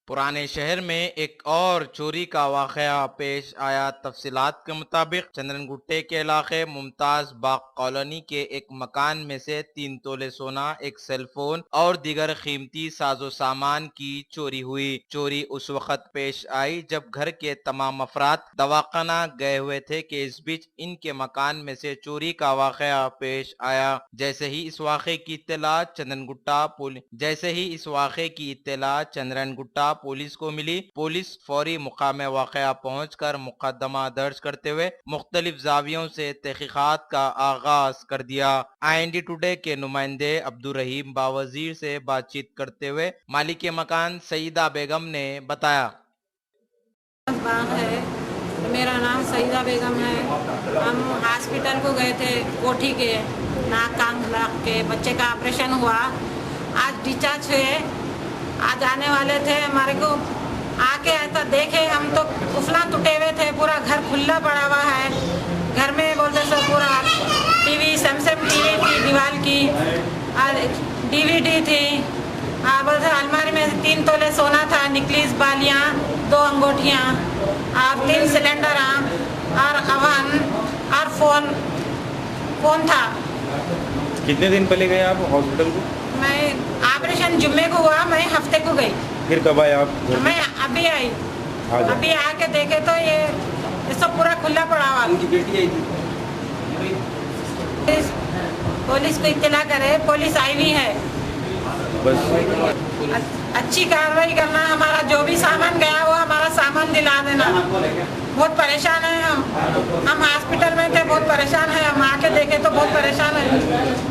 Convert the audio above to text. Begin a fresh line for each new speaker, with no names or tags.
पुराने शहर में एक और चोरी का वाकया पेश आया। तफसीलात के मुताबिक चंद्रनगुट्टे के इलाके मुमताज बाग कॉलोनी के एक मकान में से 3 तोले सोना, एक सेलफोन और दीगर कीमती साजो सामान की चोरी हुई। चोरी उस वक्त पेश आई जब घर के तमाम अफराद दवाखाना गए हुए थे कि इस बीच इनके मकान में से चोरी का वाकया पेश आया। जैसे ही इस वाक़े की इत्तला चंद्रनगुट्टा पुलिस को मिली, पुलिस फौरी मुकाम वाक़या पहुंचकर मुकदमा दर्ज करते हुए मुख्तलिफ जावियों से तहकीकात का आगाज कर दिया। IND टुडे के नुमाइंदे अब्दुल रहीम बावजीर से बातचीत करते हुए मालिक मकान सईदा बेगम ने बताया।
मेरा नाम सईदा बेगम है। हम हॉस्पिटल को गए थे, कोठी के नाक कान के बच्चे का ऑपरेशन हुआ। आज डिस्चार्ज हुए, आज आने वाले थे। हमारे को आके ऐसा देखे, हम तो उफला टूटे हुए थे, पूरा घर खुला पड़ा हुआ है। घर में बोलते सब पूरा टीवी, सैमसंग टीवी थी दीवार की, और DVD थी, और बोलते अलमारी में 3 तोले सोना था, निकलीस बालियाँ, 2 अंगूठियाँ और 3 सिलेंडर और अवन और फोन था।
कितने दिन पहले गए आप हॉस्पिटल को?
मैं ऑपरेशन जुम्मे को हुआ, मैं हफ्ते को गई।
फिर कब आए आप?
मैं अभी आई। अभी आके देखे तो ये सब पूरा खुला पड़ा हुआ।
उनकी बेटी आई थी।
पुलिस को इत्तला करे, पुलिस आई भी है।
बस
अच्छी कार्रवाई करना, हमारा जो भी सामान गया वो हमारा सामान दिला देना। बहुत परेशान है हम हॉस्पिटल में थे, बहुत परेशान है। हम आके देखे तो बहुत परेशान है।